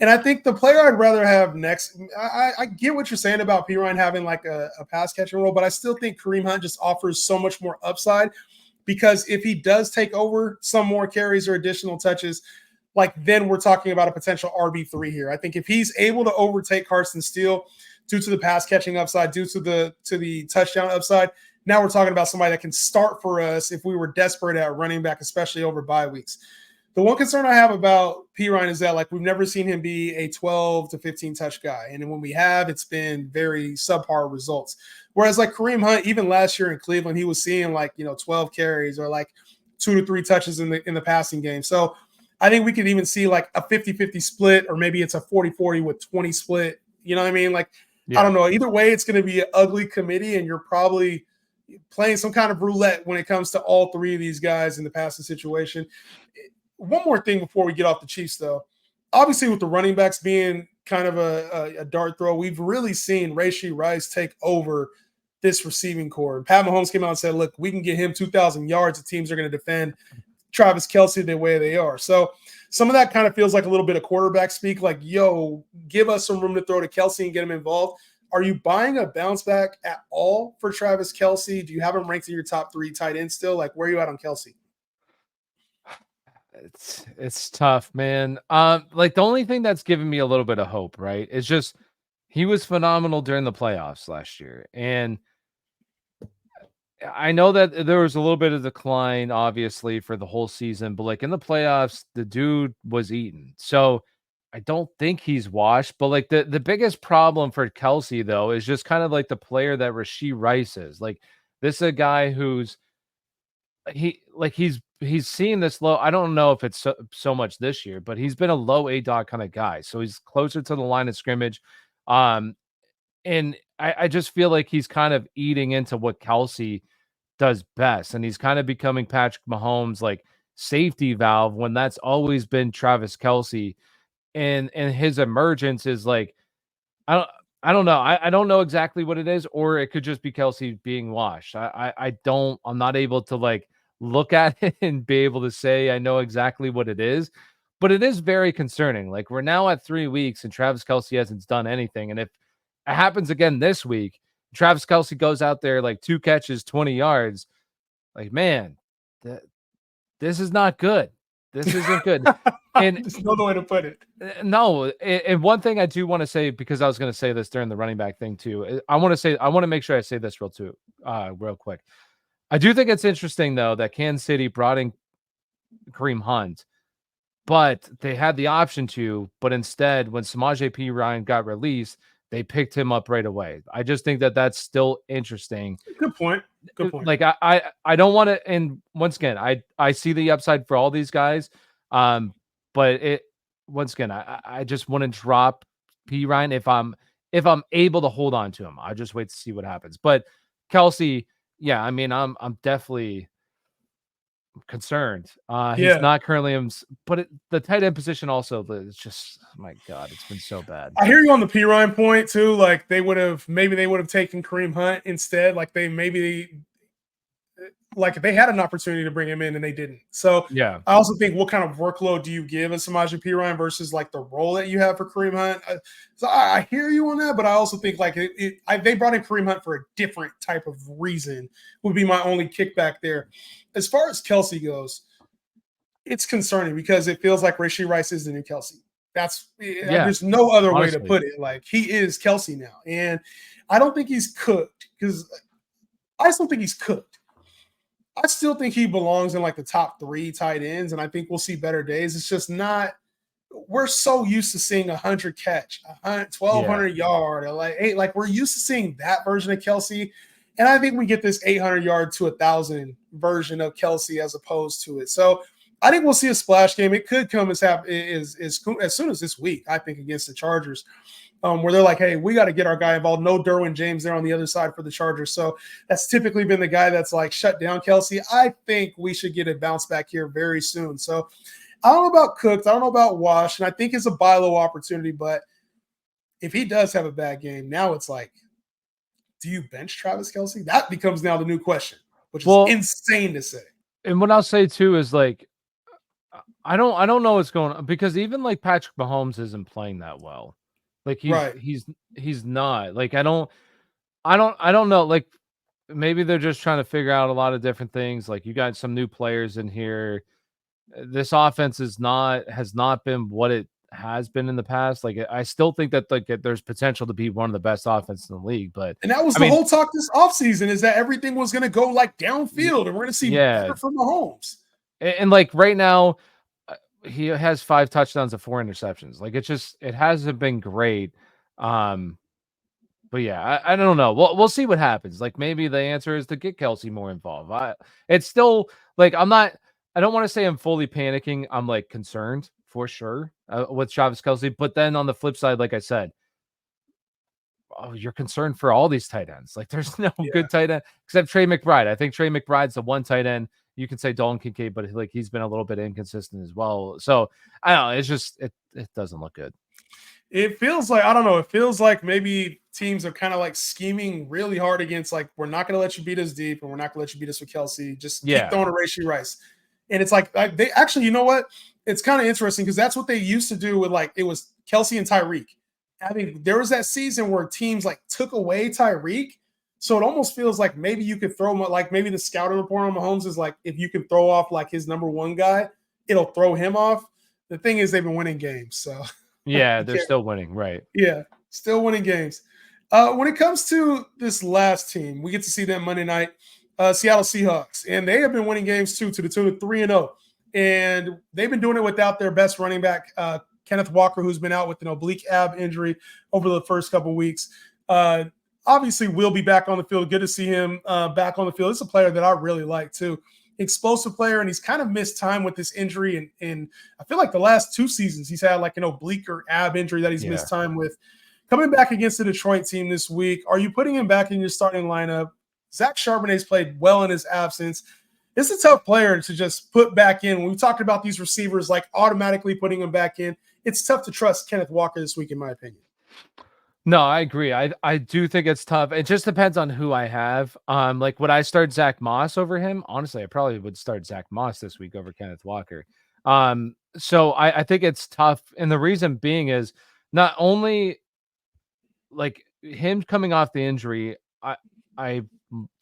And I think the player I'd rather have next, I get what you're saying about Perine having like a pass catching role, but I still think Kareem Hunt just offers so much more upside because if he does take over some more carries or additional touches, like then we're talking about a potential RB3 here. I think if he's able to overtake Carson Steele due to the pass catching upside, due to the touchdown upside, now we're talking about somebody that can start for us if we were desperate at running back, especially over bye weeks. The one concern I have about Perine is that like we've never seen him be a 12 to 15 touch guy. And when we have, it's been very subpar results. Whereas like Kareem Hunt, even last year in Cleveland, he was seeing like, 12 carries or like 2 to 3 touches in the passing game. So I think we could even see like a 50-50 split, or maybe it's a 40-40 with 20 split. You know what I mean? Like, I don't know. Either way, it's going to be an ugly committee, and you're probably playing some kind of roulette when it comes to all three of these guys in the passing situation. One more thing before we get off the Chiefs, though. Obviously, with the running backs being kind of a dart throw, we've really seen Rashee Rice take over this receiving core. And Pat Mahomes came out and said, look, we can get him 2,000 yards. The teams are going to defend Travis Kelce the way they are. So some of that kind of feels like a little bit of quarterback speak, like, yo, give us some room to throw to Kelce and get him involved. Are you buying a bounce back at all for Travis Kelce? Do you have him ranked in your top 3 tight ends still? Like, where are you at on Kelce? It's tough, man. Like the only thing that's given me a little bit of hope, right, is just he was phenomenal during the playoffs last year. And I know that there was a little bit of decline, obviously, for the whole season, but like in the playoffs, the dude was eaten. So I don't think he's washed. But like the biggest problem for Kelce, though, is just kind of like the player that Rashee Rice is. Like this is a guy who's he's seen this low. I don't know if it's so much this year, but he's been a low A dot kind of guy. So he's closer to the line of scrimmage. And I just feel like he's kind of eating into what Kelce does best. And he's kind of becoming Patrick Mahomes' like safety valve when that's always been Travis Kelce. And his emergence is like, I don't I don't know. I don't know exactly what it is, or it could just be Kelce being washed. I'm not able to like look at it and be able to say I know exactly what it is, but it is very concerning. Like we're now at 3 weeks and Travis Kelce hasn't done anything. And if it happens again this week, Travis Kelce goes out there like 2 catches, 20 yards. Like, man, this is not good. This isn't good. And There's no other way to put it. no, and one thing I do want to say, because I was going to say this during the running back thing too. I want to make sure I say this real quick. I do think it's interesting though that Kansas City brought in Kareem Hunt, but they had the option to, but instead when Samaje Perine got released, they picked him up right away. I just think that that's still interesting. Good point. Good point. Like I don't want to, and once again, I see the upside for all these guys. But once again, I just want to drop Perine if I'm able to hold on to him. I just wait to see what happens. But Kelce, yeah, I mean, I'm definitely concerned. He's not currently, but the tight end position also, it's just, oh my God, it's been so bad. I hear you on the Perine point too. Like they would have taken Kareem Hunt instead. Like they had an opportunity to bring him in and they didn't. So yeah, I also think, what kind of workload do you give a Samaje Perine versus like the role that you have for Kareem Hunt? So I hear you on that, but I also think like they brought in Kareem Hunt for a different type of reason, would be my only kickback there. As far as Kelce goes, it's concerning because it feels like Rashee Rice is the new Kelce. There's no other way to put it. Like, he is Kelce now. And I don't think he's cooked, because I still think he's cooked. I still think he belongs in like the top 3 tight ends, and I think we'll see better days. It's just not – we're so used to seeing 100 catch, 1,200 yard, like we're used to seeing that version of Kelce. And I think we get this 800 yard to 1,000 version of Kelce as opposed to it. So I think we'll see a splash game. It could come as soon as this week, I think, against the Chargers. Where they're like, hey, we got to get our guy involved. No Derwin James there on the other side for the Chargers. So that's typically been the guy that's like shut down Kelce. I think we should get a bounce back here very soon. So I don't know about Cooked. I don't know about Wash. And I think it's a buy low opportunity. But if he does have a bad game, now it's like, do you bench Travis Kelce? That becomes now the new question, which is insane to say. And what I'll say too is like, I don't know what's going on, because even like Patrick Mahomes isn't playing that well. Like he's not. Like I don't know. Like maybe they're just trying to figure out a lot of different things. Like you got some new players in here. This offense has not been what it has been in the past. Like I still think that like there's potential to be one of the best offenses in the league. But that was the whole talk this offseason, is that everything was going to go like downfield, and we're going to see better from Mahomes. And like right now, he has 5 touchdowns and 4 interceptions. Like it hasn't been great. But yeah, I don't know. We'll see what happens. Like maybe the answer is to get Kelce more involved. It's still like I don't want to say I'm fully panicking. I'm like concerned for sure with Travis Kelce. But then on the flip side, like I said, you're concerned for all these tight ends. Like there's no good tight end except Trey McBride. I think Trey McBride's the one tight end. You can say Dalton Kincaid, but like he's been a little bit inconsistent as well. So I don't know. It's just it doesn't look good. It feels like, I don't know. It feels like maybe teams are kind of like scheming really hard against, like, we're not going to let you beat us deep, and we're not going to let you beat us with Kelce. Just keep throwing to Rashee Rice. And it's like they actually, you know what? It's kind of interesting because that's what they used to do with, like, it was Kelce and Tyreek. I mean, there was that season where teams like took away Tyreek. So it almost feels like maybe you could throw him, like maybe the scouting report on Mahomes is like, if you can throw off like his number 1 guy, it'll throw him off. The thing is, they've been winning games. So yeah, they're still winning. Right. Yeah, still winning games. When it comes to this last team, we get to see them Monday night, Seattle Seahawks. And they have been winning games too, to the tune of 3-0. And they've been doing it without their best running back, Kenneth Walker, who's been out with an oblique ab injury over the first couple of weeks. Obviously, will be back on the field. Good to see him back on the field. It's a player that I really like too. Explosive player, and he's kind of missed time with this injury. And I feel like the last 2 seasons he's had like an oblique or ab injury that he's missed time with. Coming back against the Detroit team this week, are you putting him back in your starting lineup? Zach Charbonnet's played well in his absence. It's a tough player to just put back in. When we talked about these receivers, like automatically putting him back in, it's tough to trust Kenneth Walker this week, in my opinion. No, I agree. I do think it's tough. It just depends on who I have. Like would I start Zach Moss over him? Honestly, I probably would start Zach Moss this week over Kenneth Walker. So I think it's tough. And the reason being is not only like him coming off the injury, I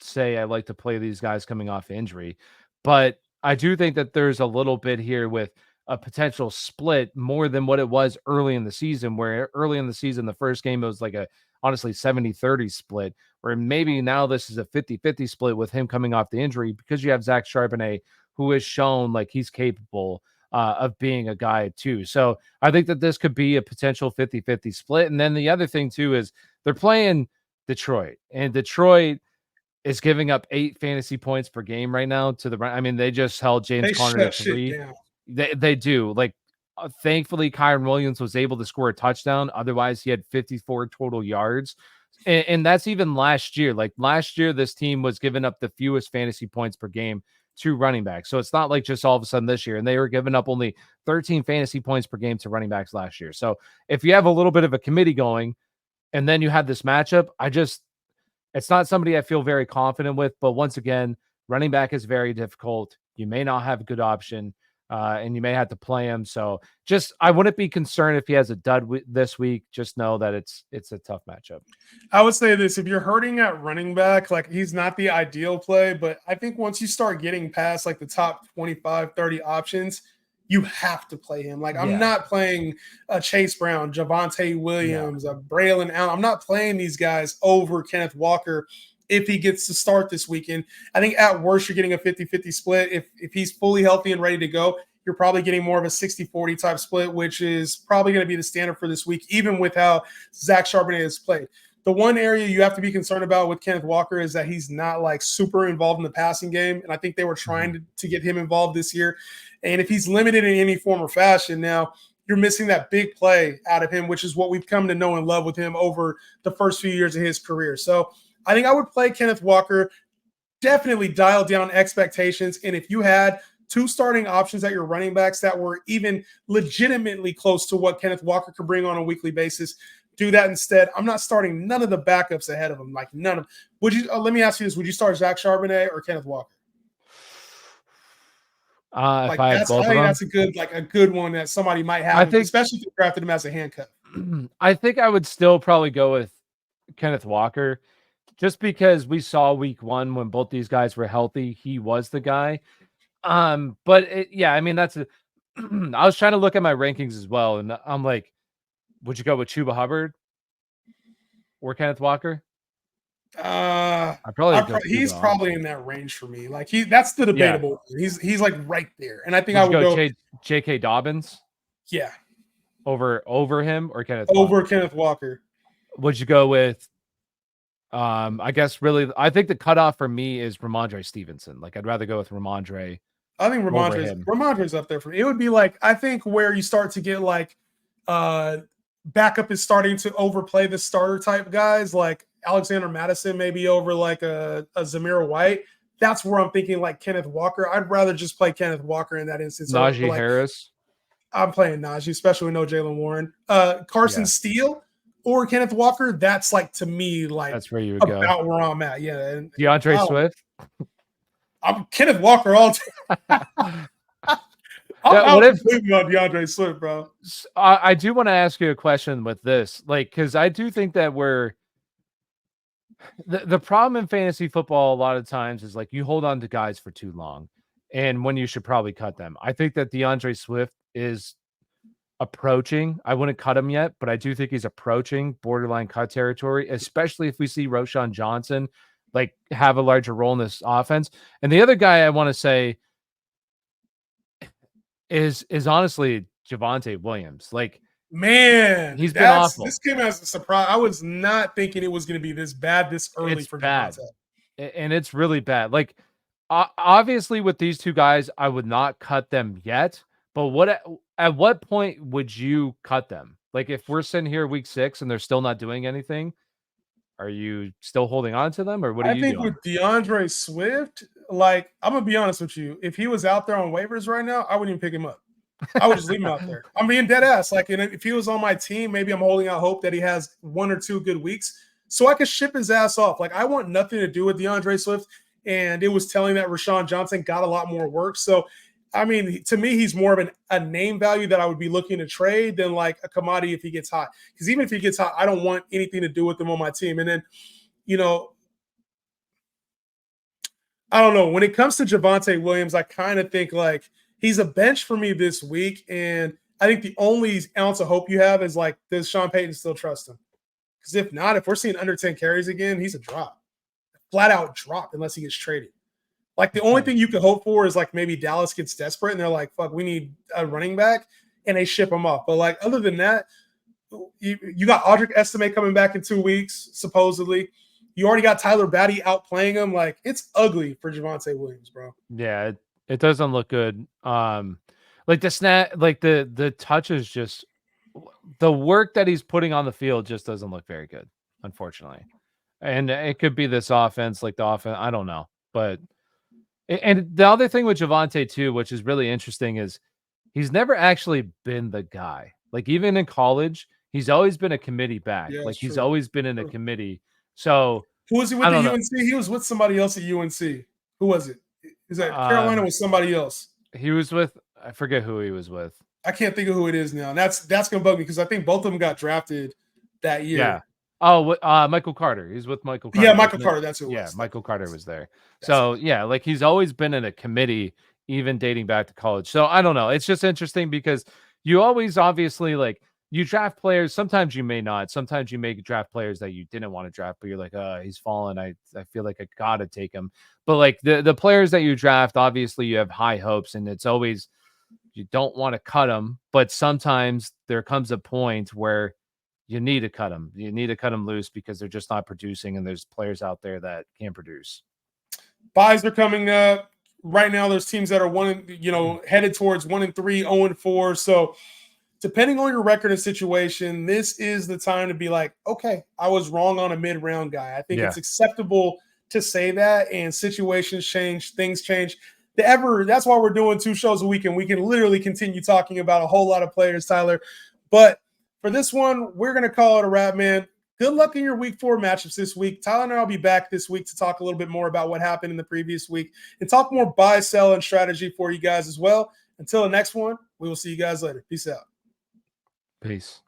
say I like to play these guys coming off injury, but I do think that there's a little bit here with a potential split more than what it was early in the season, where early in the season, the first game, it was like a honestly 70-30 split, where maybe now this is a 50-50 split with him coming off the injury because you have Zach Charbonnet, who has shown like he's capable of being a guy too. So I think that this could be a potential 50-50 split. And then the other thing too is they're playing Detroit, and Detroit is giving up 8 fantasy points per game right now to the I mean, they just held James They Conner to shut shit 3. down. They do. Like, thankfully, Kyron Williams was able to score a touchdown. Otherwise, he had 54 total yards. And that's even last year. Like, last year, this team was giving up the fewest fantasy points per game to running backs. So it's not like just all of a sudden this year. And they were giving up only 13 fantasy points per game to running backs last year. So if you have a little bit of a committee going and then you have this matchup, it's not somebody I feel very confident with, but once again, running back is very difficult. You may not have a good option, and you may have to play him. So I wouldn't be concerned if he has a dud this week. Just know that it's a tough matchup. I would say this: if you're hurting at running back, like he's not the ideal play, but I think once you start getting past like the top 25, 30 options, you have to play him. Like I'm not playing Chase Brown, Javonte Williams, Braylon Allen. I'm not playing these guys over Kenneth Walker if he gets to start this weekend. I think at worst you're getting a 50-50 split. If he's fully healthy and ready to go, you're probably getting more of a 60-40 type split, which is probably going to be the standard for this week, even with how Zach Charbonnet has played. The one area you have to be concerned about with Kenneth Walker is that he's not like super involved in the passing game. And I think they were trying to get him involved this year. And if he's limited in any form or fashion, now you're missing that big play out of him, which is what we've come to know and love with him over the first few years of his career. So I think I would play Kenneth Walker, definitely dial down expectations. And if you had 2 starting options at your running backs that were even legitimately close to what Kenneth Walker could bring on a weekly basis, do that instead. I'm not starting none of the backups ahead of him, like none of them. Would you? Let me ask you this: would you start Zach Charbonnet or Kenneth Walker? If I had both of them, that's a good one that somebody might have, especially if you drafted him as a handcuff. I think I would still probably go with Kenneth Walker, just because we saw week 1 when both these guys were healthy, he was the guy. But I mean, that's I was trying to look at my rankings as well, and I'm like, would you go with Chuba Hubbard or Kenneth Walker? He's probably in that range for me. Like that's the debatable. Yeah. He's like right there, and I think I would go J.K. Dobbins. Yeah, over him or Kenneth Walker? Kenneth Walker. Would you go with? I guess really, I think the cutoff for me is Ramondre Stevenson. Like I'd rather go with Ramondre. I think Ramondre's up there for me. It would be like I think where you start to get like backup is starting to overplay the starter type guys like Alexander Madison, maybe over like a Zamir White. That's where I'm thinking like Kenneth Walker. I'd rather just play Kenneth Walker in that instance. Najee Harris. I'm playing Najee, especially with no Jalen Warren. Carson Steele or Kenneth Walker. That's like to me like that's where you would about go. Where I'm at. Yeah. And DeAndre Swift. I'm Kenneth Walker all time. What if on DeAndre Swift, bro? I do want to ask you a question with this, like, because I do think that the problem in fantasy football a lot of times is like you hold on to guys for too long, and when you should probably cut them. I think that DeAndre Swift is approaching. I wouldn't cut him yet, but I do think he's approaching borderline cut territory, especially if we see Roschon Johnson like have a larger role in this offense. And the other guy I want to say is honestly Javonte Williams. Like, man, he's been awful. This came as a surprise. I was not thinking it was going to be this bad this early for Javonte. And it's really bad. Like, obviously with these two guys, I would not cut them yet. But at what point would you cut them? Like, if we're sitting here week 6 and they're still not doing anything, are you still holding on to them, or what are you doing? I think with DeAndre Swift, like, I'm going to be honest with you. If he was out there on waivers right now, I wouldn't even pick him up. I would just leave him out there. I'm being dead ass. Like, and if he was on my team, maybe I'm holding out hope that he has 1 or 2 good weeks so I could ship his ass off. Like, I want nothing to do with DeAndre Swift. And it was telling that Roschon Johnson got a lot more work. So, I mean, to me, he's more of a name value that I would be looking to trade than like a commodity if he gets hot. Because even if he gets hot, I don't want anything to do with him on my team. And then, you know, I don't know. When it comes to Javonte Williams, I kind of think like he's a bench for me this week. And I think the only ounce of hope you have is like, does Sean Payton still trust him? Because if not, if we're seeing under 10 carries again, he's a drop. Flat out drop unless he gets traded. Like the only thing you can hope for is like maybe Dallas gets desperate and they're like, fuck, we need a running back, and they ship him off. But like other than that, you got Audric Estime coming back in 2 weeks, supposedly. You already got Tyler Batty out playing him. Like it's ugly for Javonte Williams, bro. Yeah, it doesn't look good. Like the snap, like the touches, just the work that he's putting on the field just doesn't look very good, unfortunately. And it could be this offense, like the offense. I don't know, but and the other thing with Javonte too, which is really interesting, is he's never actually been the guy. Like even in college, he's always been a committee back. Yeah, Like it's he's true. always been in a committee. So Who was he with I at don't know. UNC? He was with somebody else at UNC. Who was it? Is that Carolina Um, with somebody else? he was with, I forget who he was with. I can't think of who it is now. And that's gonna bug me because I think both of them got drafted that Yeah. year. Oh, Michael Carter. He's with Michael Carter. Yeah, Michael wasn't it? Carter. That's who it Yeah, was. Michael Carter was there. That's So yeah, like he's always been in a committee, even dating back to college. So I don't know. It's just interesting because you always obviously like you draft players. Sometimes you may not. Sometimes you may draft players that you didn't want to draft, but you're like, he's fallen. I feel like I gotta take him. But like the players that you draft, obviously you have high hopes, and it's always you don't want to cut them, but sometimes there comes a point where you need to cut them. You need to cut them loose because they're just not producing, and there's players out there that can produce. Buys are coming up. Right now, there's teams that are headed towards 1-3, 0-4. So depending on your record and situation, this is the time to be like, okay, I was wrong on a mid-round guy. I think Yeah. it's acceptable to say that, and situations change, things change. That's why we're doing 2 shows a week, and we can literally continue talking about a whole lot of players, Tyler. But for this one, we're going to call it a wrap, man. Good luck in your week 4 matchups this week. Tyler and I will be back this week to talk a little bit more about what happened in the previous week and talk more buy, sell, and strategy for you guys as well. Until the next one, we will see you guys later. Peace out. Peace.